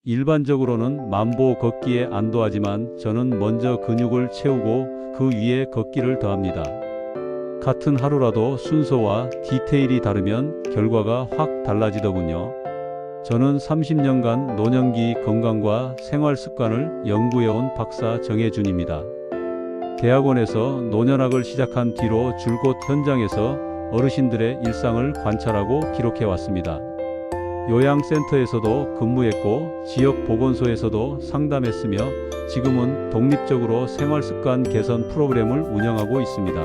일반적으로는 만보 걷기에 안도하지만 저는 먼저 근육을 채우고 그 위에 걷기를 더합니다. 같은 하루라도 순서와 디테일이 다르면 결과가 확 달라지더군요. 저는 30년간 노년기 건강과 생활 습관을 연구해온 박사 정혜준입니다. 대학원에서 노년학을 시작한 뒤로 줄곧 현장에서 어르신들의 일상을 관찰하고 기록해왔습니다. 요양센터에서도 근무했고 지역 보건소에서도 상담했으며 지금은 독립적으로 생활습관 개선 프로그램을 운영하고 있습니다.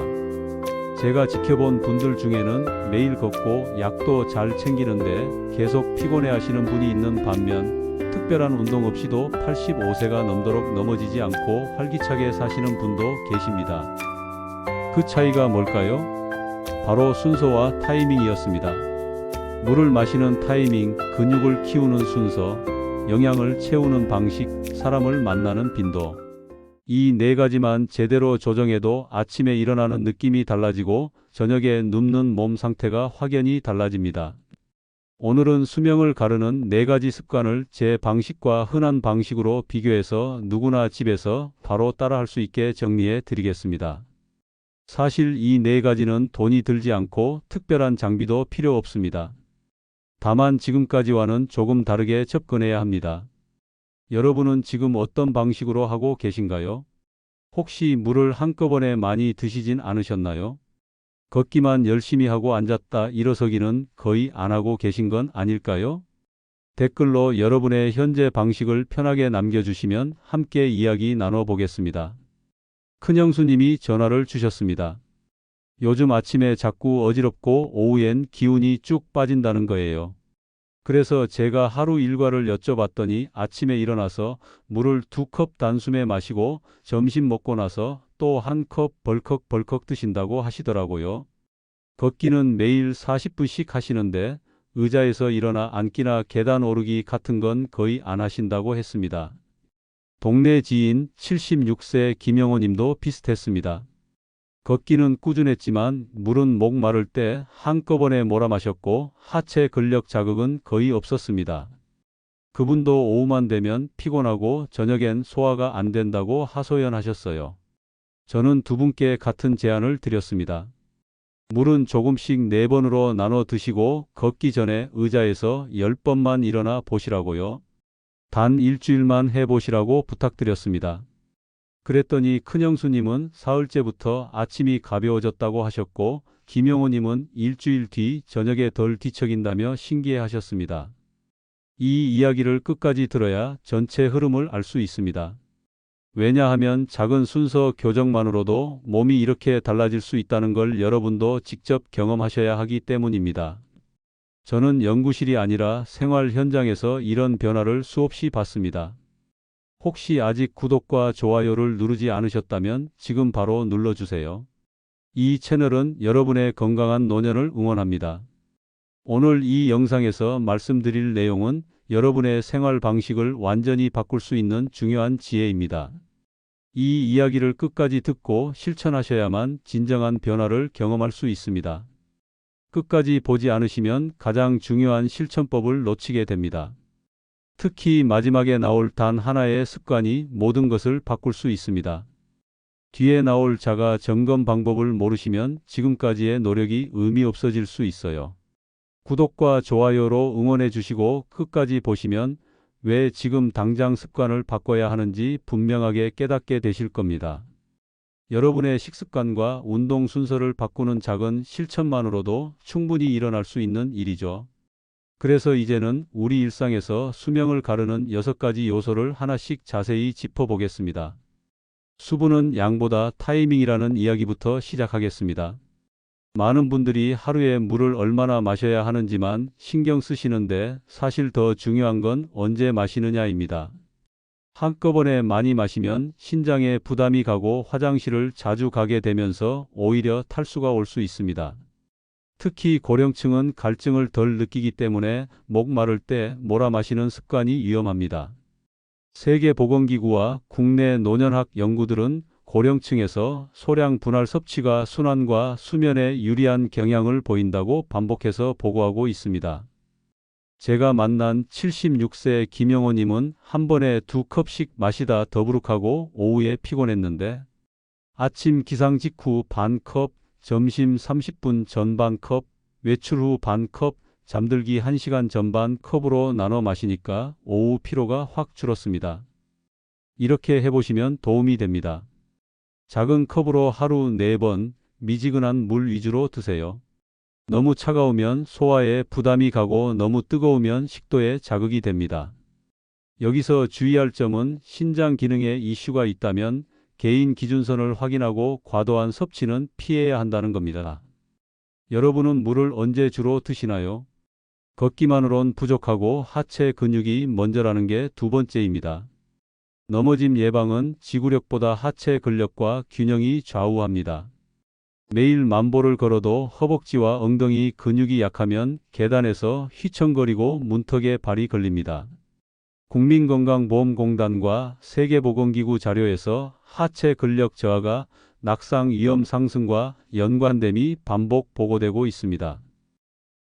제가 지켜본 분들 중에는 매일 걷고 약도 잘 챙기는데 계속 피곤해하시는 분이 있는 반면 특별한 운동 없이도 85세가 넘도록 넘어지지 않고 활기차게 사시는 분도 계십니다. 그 차이가 뭘까요? 바로 순서와 타이밍이었습니다. 물을 마시는 타이밍, 근육을 키우는 순서, 영양을 채우는 방식, 사람을 만나는 빈도. 이 네 가지만 제대로 조정해도 아침에 일어나는 느낌이 달라지고 저녁에 눕는 몸 상태가 확연히 달라집니다. 오늘은 수명을 가르는 네 가지 습관을 제 방식과 흔한 방식으로 비교해서 누구나 집에서 바로 따라할 수 있게 정리해 드리겠습니다. 사실 이 네 가지는 돈이 들지 않고 특별한 장비도 필요 없습니다. 다만 지금까지와는 조금 다르게 접근해야 합니다. 여러분은 지금 어떤 방식으로 하고 계신가요? 혹시 물을 한꺼번에 많이 드시진 않으셨나요? 걷기만 열심히 하고 앉았다 일어서기는 거의 안 하고 계신 건 아닐까요? 댓글로 여러분의 현재 방식을 편하게 남겨주시면 함께 이야기 나눠보겠습니다. 큰형수님이 전화를 주셨습니다. 요즘 아침에 자꾸 어지럽고 오후엔 기운이 쭉 빠진다는 거예요. 그래서 제가 하루 일과를 여쭤봤더니 아침에 일어나서 물을 2컵 단숨에 마시고 점심 먹고 나서 또 1컵 벌컥벌컥 드신다고 하시더라고요. 걷기는 매일 40분씩 하시는데 의자에서 일어나 앉기나 계단 오르기 같은 건 거의 안 하신다고 했습니다. 동네 지인 76세 김영호 님도 비슷했습니다. 걷기는 꾸준했지만 물은 목 마를 때 한꺼번에 몰아 마셨고 하체 근력 자극은 거의 없었습니다. 그분도 오후만 되면 피곤하고 저녁엔 소화가 안 된다고 하소연하셨어요. 저는 두 분께 같은 제안을 드렸습니다. 물은 조금씩 4번으로 나눠 드시고 걷기 전에 의자에서 10번만 일어나 보시라고요. 단 일주일만 해보시라고 부탁드렸습니다. 그랬더니 큰형수님은 사흘째부터 아침이 가벼워졌다고 하셨고 김영호님은 일주일 뒤 저녁에 덜 뒤척인다며 신기해하셨습니다. 이 이야기를 끝까지 들어야 전체 흐름을 알 수 있습니다. 왜냐하면 작은 순서 교정만으로도 몸이 이렇게 달라질 수 있다는 걸 여러분도 직접 경험하셔야 하기 때문입니다. 저는 연구실이 아니라 생활 현장에서 이런 변화를 수없이 봤습니다. 혹시 아직 구독과 좋아요를 누르지 않으셨다면 지금 바로 눌러주세요. 이 채널은 여러분의 건강한 노년을 응원합니다. 오늘 이 영상에서 말씀드릴 내용은 여러분의 생활 방식을 완전히 바꿀 수 있는 중요한 지혜입니다. 이 이야기를 끝까지 듣고 실천하셔야만 진정한 변화를 경험할 수 있습니다. 끝까지 보지 않으시면 가장 중요한 실천법을 놓치게 됩니다. 특히 마지막에 나올 단 하나의 습관이 모든 것을 바꿀 수 있습니다. 뒤에 나올 자가 점검 방법을 모르시면 지금까지의 노력이 의미 없어질 수 있어요. 구독과 좋아요로 응원해 주시고 끝까지 보시면 왜 지금 당장 습관을 바꿔야 하는지 분명하게 깨닫게 되실 겁니다. 여러분의 식습관과 운동 순서를 바꾸는 작은 실천만으로도 충분히 일어날 수 있는 일이죠. 그래서 이제는 우리 일상에서 수명을 가르는 6가지 요소를 하나씩 자세히 짚어보겠습니다. 수분은 양보다 타이밍이라는 이야기부터 시작하겠습니다. 많은 분들이 하루에 물을 얼마나 마셔야 하는지만 신경 쓰시는데 사실 더 중요한 건 언제 마시느냐입니다. 한꺼번에 많이 마시면 신장에 부담이 가고 화장실을 자주 가게 되면서 오히려 탈수가 올 수 있습니다. 특히 고령층은 갈증을 덜 느끼기 때문에 목 마를 때 몰아 마시는 습관이 위험합니다. 세계보건기구와 국내 노년학 연구들은 고령층에서 소량 분할 섭취가 순환과 수면에 유리한 경향을 보인다고 반복해서 보고하고 있습니다. 제가 만난 76세 김영호님은 한 번에 2컵씩 마시다 더부룩하고 오후에 피곤했는데 아침 기상 직후 반 컵, 점심 30분 전 반 컵, 외출 후 반 컵, 잠들기 1시간 전 반 컵으로 나눠 마시니까 오후 피로가 확 줄었습니다. 이렇게 해보시면 도움이 됩니다. 작은 컵으로 하루 4번 미지근한 물 위주로 드세요. 너무 차가우면 소화에 부담이 가고 너무 뜨거우면 식도에 자극이 됩니다. 여기서 주의할 점은 신장 기능에 이슈가 있다면 개인 기준선을 확인하고 과도한 섭취는 피해야 한다는 겁니다. 여러분은 물을 언제 주로 드시나요? 걷기만으론 부족하고 하체 근육이 먼저라는 게 두 번째입니다. 넘어짐 예방은 지구력보다 하체 근력과 균형이 좌우합니다. 매일 만보를 걸어도 허벅지와 엉덩이 근육이 약하면 계단에서 휘청거리고 문턱에 발이 걸립니다. 국민건강보험공단과 세계보건기구 자료에서 하체 근력 저하가 낙상 위험 상승과 연관됨이 반복 보고되고 있습니다.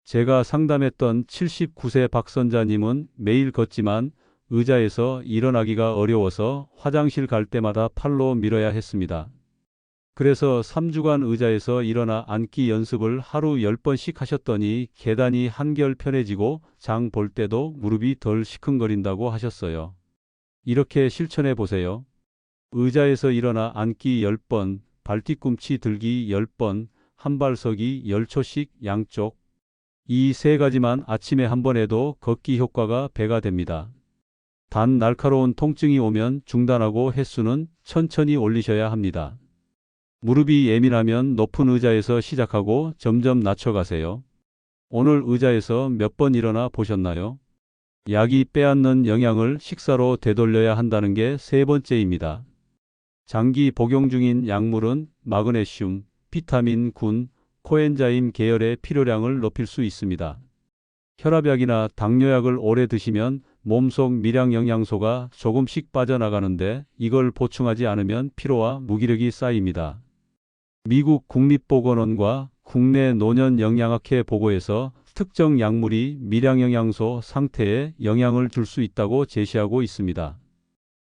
제가 상담했던 79세 박선자님은 매일 걷지만 의자에서 일어나기가 어려워서 화장실 갈 때마다 팔로 밀어야 했습니다. 그래서 3주간 의자에서 일어나 앉기 연습을 하루 10번씩 하셨더니 계단이 한결 편해지고 장 볼 때도 무릎이 덜 시큰거린다고 하셨어요. 이렇게 실천해 보세요. 의자에서 일어나 앉기 10번, 발뒤꿈치 들기 10번, 한발 서기 10초씩 양쪽. 이 세 가지만 아침에 한 번 해도 걷기 효과가 배가 됩니다. 단 날카로운 통증이 오면 중단하고 횟수는 천천히 올리셔야 합니다. 무릎이 예민하면 높은 의자에서 시작하고 점점 낮춰가세요. 오늘 의자에서 몇 번 일어나 보셨나요? 약이 빼앗는 영양을 식사로 되돌려야 한다는 게 세 번째입니다. 장기 복용 중인 약물은 마그네슘, 비타민, 군, 코엔자임 계열의 필요량을 높일 수 있습니다. 혈압약이나 당뇨약을 오래 드시면 몸속 미량 영양소가 조금씩 빠져나가는데 이걸 보충하지 않으면 피로와 무기력이 쌓입니다. 미국 국립보건원과 국내 노년영양학회 보고에서 특정 약물이 미량영양소 상태에 영향을 줄 수 있다고 제시하고 있습니다.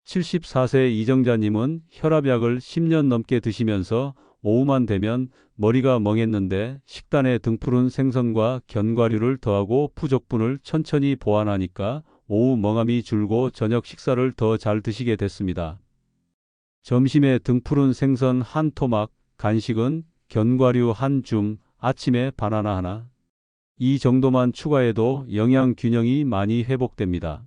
74세 이정자님은 혈압약을 10년 넘게 드시면서 오후만 되면 머리가 멍했는데 식단에 등푸른 생선과 견과류를 더하고 부족분을 천천히 보완하니까 오후 멍함이 줄고 저녁 식사를 더 잘 드시게 됐습니다. 점심에 등푸른 생선 한 토막, 간식은 견과류 한 줌, 아침에 바나나 하나. 이 정도만 추가해도 영양 균형이 많이 회복됩니다.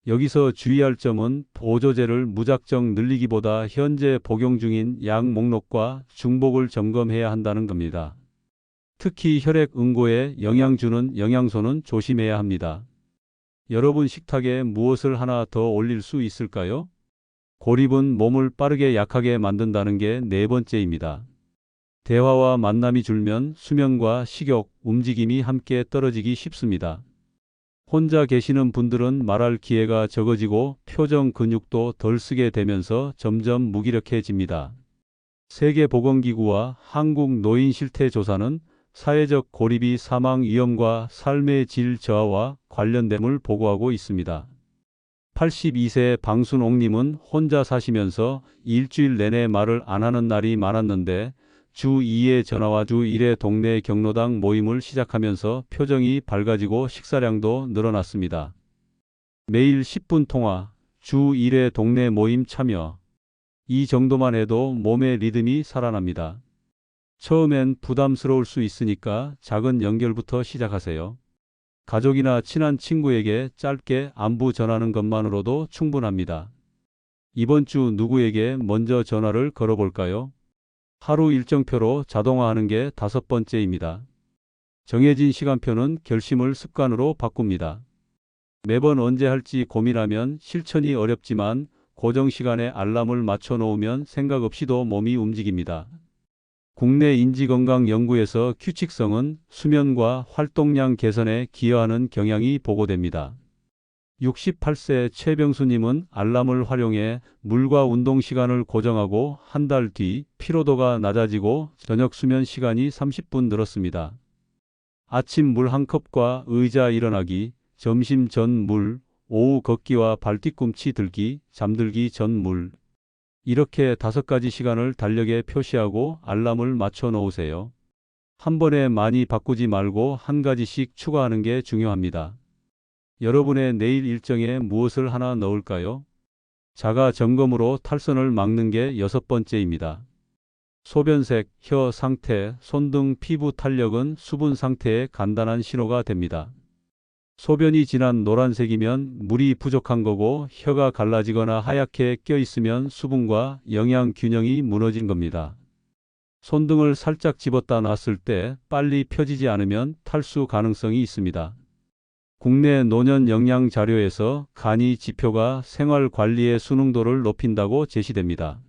여기서 주의할 점은 보조제를 무작정 늘리기보다 현재 복용 중인 약 목록과 중복을 점검해야 한다는 겁니다. 특히 혈액 응고에 영향 주는 영양소는 조심해야 합니다. 여러분 식탁에 무엇을 하나 더 올릴 수 있을까요? 고립은 몸을 빠르게 약하게 만든다는 게 네 번째입니다. 대화와 만남이 줄면 수면과 식욕, 움직임이 함께 떨어지기 쉽습니다. 혼자 계시는 분들은 말할 기회가 적어지고 표정 근육도 덜 쓰게 되면서 점점 무기력해집니다. 세계보건기구와 한국노인실태조사는 사회적 고립이 사망 위험과 삶의 질 저하와 관련됨을 보고하고 있습니다. 82세 방순옥님은 혼자 사시면서 일주일 내내 말을 안 하는 날이 많았는데 주 2회 전화와 주 1회 동네 경로당 모임을 시작하면서 표정이 밝아지고 식사량도 늘어났습니다. 매일 10분 통화, 주 1회 동네 모임 참여. 이 정도만 해도 몸의 리듬이 살아납니다. 처음엔 부담스러울 수 있으니까 작은 연결부터 시작하세요. 가족이나 친한 친구에게 짧게 안부 전하는 것만으로도 충분합니다. 이번 주 누구에게 먼저 전화를 걸어볼까요? 하루 일정표로 자동화하는 게 5번째입니다. 정해진 시간표는 결심을 습관으로 바꿉니다. 매번 언제 할지 고민하면 실천이 어렵지만 고정 시간에 알람을 맞춰 놓으면 생각 없이도 몸이 움직입니다. 국내 인지건강연구에서 규칙성은 수면과 활동량 개선에 기여하는 경향이 보고됩니다. 68세 최병수님은 알람을 활용해 물과 운동 시간을 고정하고 한 달 뒤 피로도가 낮아지고 저녁 수면 시간이 30분 늘었습니다. 아침 물 한 컵과 의자 일어나기, 점심 전 물, 오후 걷기와 발뒤꿈치 들기, 잠들기 전 물. 이렇게 5가지 시간을 달력에 표시하고 알람을 맞춰 놓으세요. 한 번에 많이 바꾸지 말고 한 가지씩 추가하는 게 중요합니다. 여러분의 내일 일정에 무엇을 하나 넣을까요? 자가 점검으로 탈선을 막는 게 6번째입니다. 소변색, 혀 상태, 손 등 피부 탄력은 수분 상태의 간단한 신호가 됩니다. 소변이 진한 노란색이면 물이 부족한 거고 혀가 갈라지거나 하얗게 껴있으면 수분과 영양 균형이 무너진 겁니다. 손등을 살짝 집었다 놨을 때 빨리 펴지지 않으면 탈수 가능성이 있습니다. 국내 노년 영양 자료에서 간이 지표가 생활 관리의 순응도를 높인다고 제시됩니다.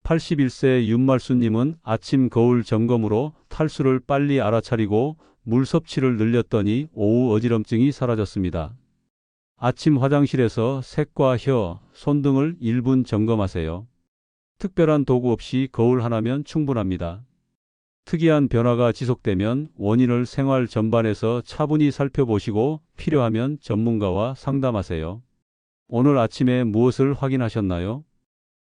81세 윤말수님은 아침 거울 점검으로 탈수를 빨리 알아차리고 물 섭취를 늘렸더니 오후 어지럼증이 사라졌습니다. 아침 화장실에서 색과 혀, 손 등을 1분 점검하세요. 특별한 도구 없이 거울 하나면 충분합니다. 특이한 변화가 지속되면 원인을 생활 전반에서 차분히 살펴보시고 필요하면 전문가와 상담하세요. 오늘 아침에 무엇을 확인하셨나요?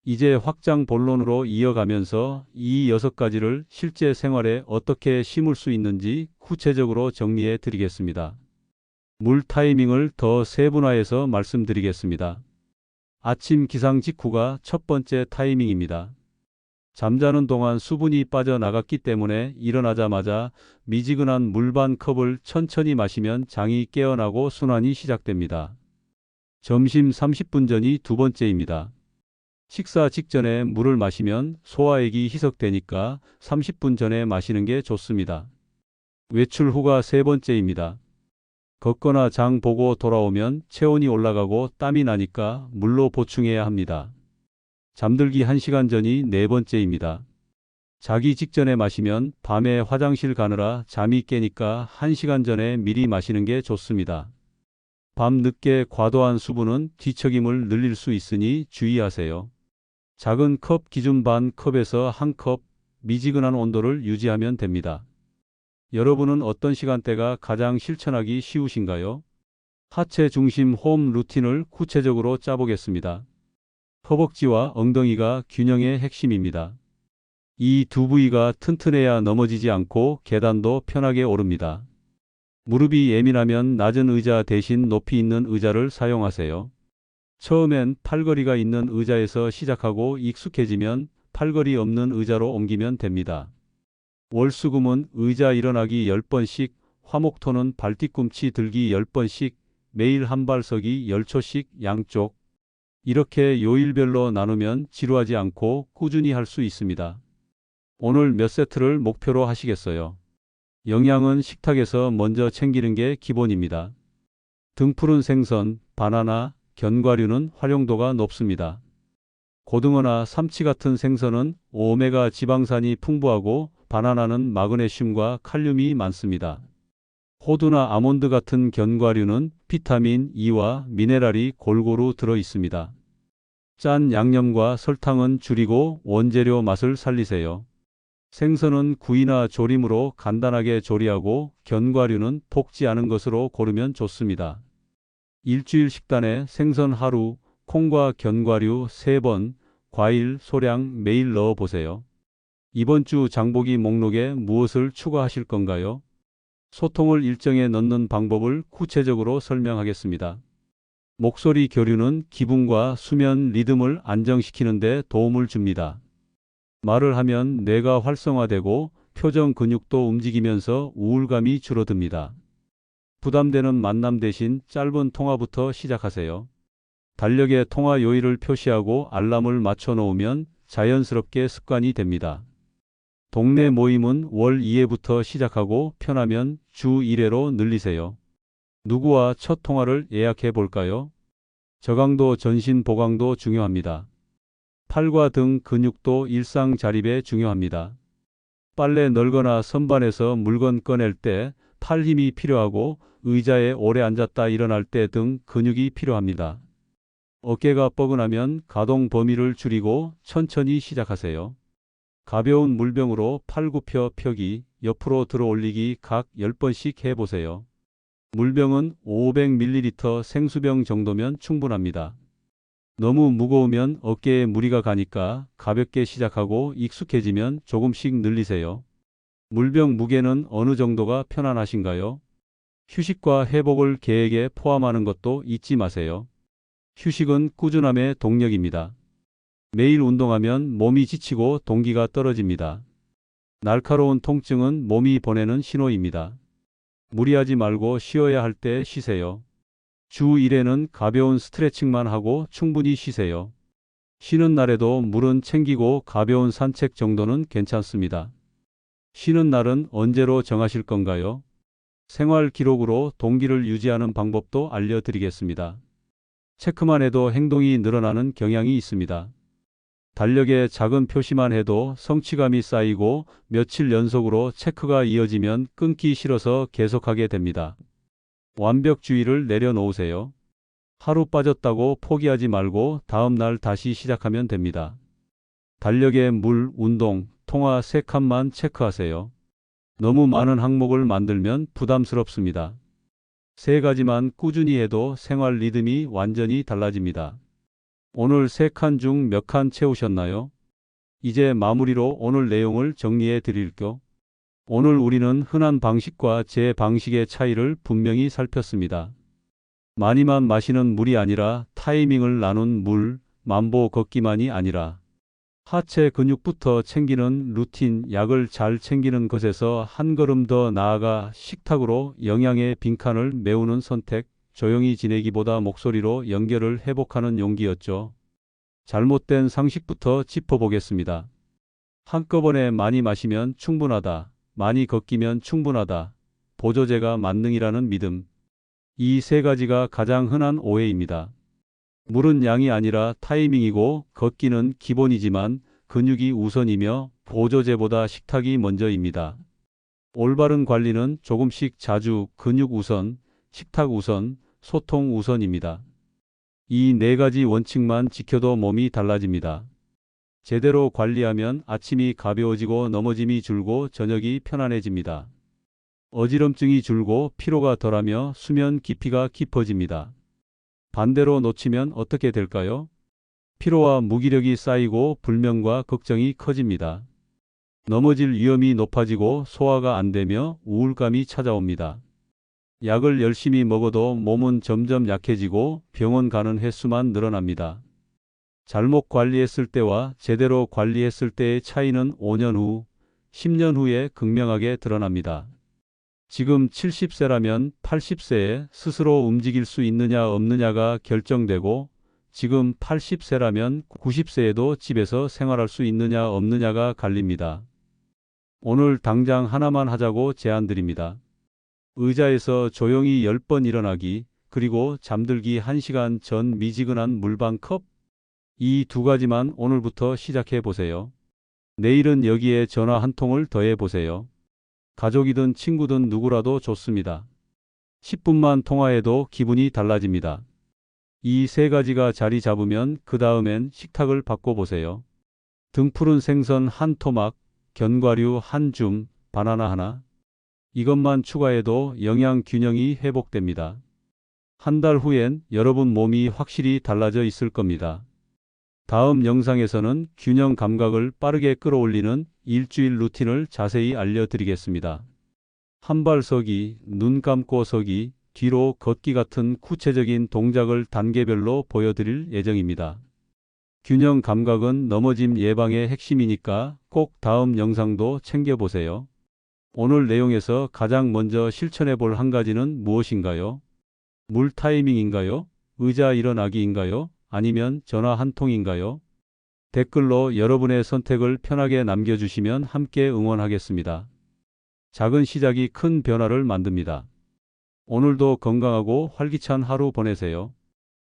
이제 확장 본론으로 이어가면서 이 6가지를 실제 생활에 어떻게 심을 수 있는지 구체적으로 정리해 드리겠습니다. 물 타이밍을 더 세분화해서 말씀드리겠습니다. 아침 기상 직후가 첫 번째 타이밍입니다. 잠자는 동안 수분이 빠져나갔기 때문에 일어나자마자 미지근한 물 반 컵을 천천히 마시면 장이 깨어나고 순환이 시작됩니다. 점심 30분 전이 두 번째입니다. 식사 직전에 물을 마시면 소화액이 희석되니까 30분 전에 마시는 게 좋습니다. 외출 후가 세 번째입니다. 걷거나 장 보고 돌아오면 체온이 올라가고 땀이 나니까 물로 보충해야 합니다. 잠들기 1시간 전이 네 번째입니다. 자기 직전에 마시면 밤에 화장실 가느라 잠이 깨니까 1시간 전에 미리 마시는 게 좋습니다. 밤 늦게 과도한 수분은 뒤척임을 늘릴 수 있으니 주의하세요. 작은 컵 기준 반 컵에서 한 컵, 미지근한 온도를 유지하면 됩니다. 여러분은 어떤 시간대가 가장 실천하기 쉬우신가요? 하체 중심 홈 루틴을 구체적으로 짜보겠습니다. 허벅지와 엉덩이가 균형의 핵심입니다. 이 두 부위가 튼튼해야 넘어지지 않고 계단도 편하게 오릅니다. 무릎이 예민하면 낮은 의자 대신 높이 있는 의자를 사용하세요. 처음엔 팔걸이가 있는 의자에서 시작하고 익숙해지면 팔걸이 없는 의자로 옮기면 됩니다. 월수금은 의자 일어나기 10번씩, 화목토는 발뒤꿈치 들기 10번씩, 매일 한 발 서기 10초씩 양쪽. 이렇게 요일별로 나누면 지루하지 않고 꾸준히 할 수 있습니다. 오늘 몇 세트를 목표로 하시겠어요? 영양은 식탁에서 먼저 챙기는 게 기본입니다. 등푸른 생선, 바나나, 견과류는 활용도가 높습니다. 고등어나 삼치 같은 생선은 오메가 지방산이 풍부하고 바나나는 마그네슘과 칼륨이 많습니다. 호두나 아몬드 같은 견과류는 비타민 E와 미네랄이 골고루 들어 있습니다. 짠 양념과 설탕은 줄이고 원재료 맛을 살리세요. 생선은 구이나 조림으로 간단하게 조리하고 견과류는 볶지 않은 것으로 고르면 좋습니다. 일주일 식단에 생선 하루, 콩과 견과류 3번, 과일 소량 매일 넣어 보세요. 이번 주 장보기 목록에 무엇을 추가하실 건가요? 소통을 일정에 넣는 방법을 구체적으로 설명하겠습니다. 목소리 교류는 기분과 수면 리듬을 안정시키는 데 도움을 줍니다. 말을 하면 뇌가 활성화되고 표정 근육도 움직이면서 우울감이 줄어듭니다. 부담되는 만남 대신 짧은 통화부터 시작하세요. 달력에 통화 요일을 표시하고 알람을 맞춰 놓으면 자연스럽게 습관이 됩니다. 동네 모임은 월 2회부터 시작하고 편하면 주 1회로 늘리세요. 누구와 첫 통화를 예약해 볼까요? 저강도 전신 보강도 중요합니다. 팔과 등 근육도 일상 자립에 중요합니다. 빨래 널거나 선반에서 물건 꺼낼 때 팔 힘이 필요하고 의자에 오래 앉았다 일어날 때 등 근육이 필요합니다. 어깨가 뻐근하면 가동 범위를 줄이고 천천히 시작하세요. 가벼운 물병으로 팔 굽혀 펴기, 옆으로 들어 올리기 각 10번씩 해보세요. 물병은 500ml 생수병 정도면 충분합니다. 너무 무거우면 어깨에 무리가 가니까 가볍게 시작하고 익숙해지면 조금씩 늘리세요. 물병 무게는 어느 정도가 편안하신가요? 휴식과 회복을 계획에 포함하는 것도 잊지 마세요. 휴식은 꾸준함의 동력입니다. 매일 운동하면 몸이 지치고 동기가 떨어집니다. 날카로운 통증은 몸이 보내는 신호입니다. 무리하지 말고 쉬어야 할 때 쉬세요. 주 1회는 가벼운 스트레칭만 하고 충분히 쉬세요. 쉬는 날에도 물은 챙기고 가벼운 산책 정도는 괜찮습니다. 쉬는 날은 언제로 정하실 건가요? 생활 기록으로 동기를 유지하는 방법도 알려드리겠습니다. 체크만 해도 행동이 늘어나는 경향이 있습니다. 달력에 작은 표시만 해도 성취감이 쌓이고 며칠 연속으로 체크가 이어지면 끊기 싫어서 계속하게 됩니다. 완벽주의를 내려놓으세요. 하루 빠졌다고 포기하지 말고 다음 날 다시 시작하면 됩니다. 달력에 물, 운동, 통화 3칸만 체크하세요. 너무 많은 항목을 만들면 부담스럽습니다. 3가지만 꾸준히 해도 생활 리듬이 완전히 달라집니다. 오늘 3칸 중 몇 칸 채우셨나요? 이제 마무리로 오늘 내용을 정리해 드릴게요. 오늘 우리는 흔한 방식과 제 방식의 차이를 분명히 살폈습니다. 많이만 마시는 물이 아니라 타이밍을 나눈 물, 만보 걷기만이 아니라 하체 근육부터 챙기는 루틴, 약을 잘 챙기는 것에서 한 걸음 더 나아가 식탁으로 영양의 빈칸을 메우는 선택, 조용히 지내기보다 목소리로 연결을 회복하는 용기였죠. 잘못된 상식부터 짚어보겠습니다. 한꺼번에 많이 마시면 충분하다, 많이 걷기면 충분하다, 보조제가 만능이라는 믿음. 이 3가지가 가장 흔한 오해입니다. 물은 양이 아니라 타이밍이고 걷기는 기본이지만 근육이 우선이며 보조제보다 식탁이 먼저입니다. 올바른 관리는 조금씩 자주 근육 우선, 식탁 우선, 소통 우선입니다. 이 4가지 원칙만 지켜도 몸이 달라집니다. 제대로 관리하면 아침이 가벼워지고 넘어짐이 줄고 저녁이 편안해집니다. 어지럼증이 줄고 피로가 덜하며 수면 깊이가 깊어집니다. 반대로 놓치면 어떻게 될까요? 피로와 무기력이 쌓이고 불면과 걱정이 커집니다. 넘어질 위험이 높아지고 소화가 안 되며 우울감이 찾아옵니다. 약을 열심히 먹어도 몸은 점점 약해지고 병원 가는 횟수만 늘어납니다. 잘못 관리했을 때와 제대로 관리했을 때의 차이는 5년 후, 10년 후에 극명하게 드러납니다. 지금 70세라면 80세에 스스로 움직일 수 있느냐 없느냐가 결정되고 지금 80세라면 90세에도 집에서 생활할 수 있느냐 없느냐가 갈립니다. 오늘 당장 하나만 하자고 제안드립니다. 의자에서 조용히 10번 일어나기, 그리고 잠들기 1시간 전 미지근한 물 반 컵? 이 2가지만 오늘부터 시작해 보세요. 내일은 여기에 전화 한 통을 더해 보세요. 가족이든 친구든 누구라도 좋습니다. 10분만 통화해도 기분이 달라집니다. 이 3가지가 자리 잡으면 그 다음엔 식탁을 바꿔보세요. 등푸른 생선 한 토막, 견과류 한 줌, 바나나 하나. 이것만 추가해도 영양 균형이 회복됩니다. 한 달 후엔 여러분 몸이 확실히 달라져 있을 겁니다. 다음 영상에서는 균형 감각을 빠르게 끌어올리는 일주일 루틴을 자세히 알려드리겠습니다. 한 발 서기, 눈 감고 서기, 뒤로 걷기 같은 구체적인 동작을 단계별로 보여드릴 예정입니다. 균형 감각은 넘어짐 예방의 핵심이니까 꼭 다음 영상도 챙겨보세요. 오늘 내용에서 가장 먼저 실천해 볼 한 가지는 무엇인가요? 물 타이밍인가요? 의자 일어나기인가요? 아니면 전화 한 통인가요? 댓글로 여러분의 선택을 편하게 남겨주시면 함께 응원하겠습니다. 작은 시작이 큰 변화를 만듭니다. 오늘도 건강하고 활기찬 하루 보내세요.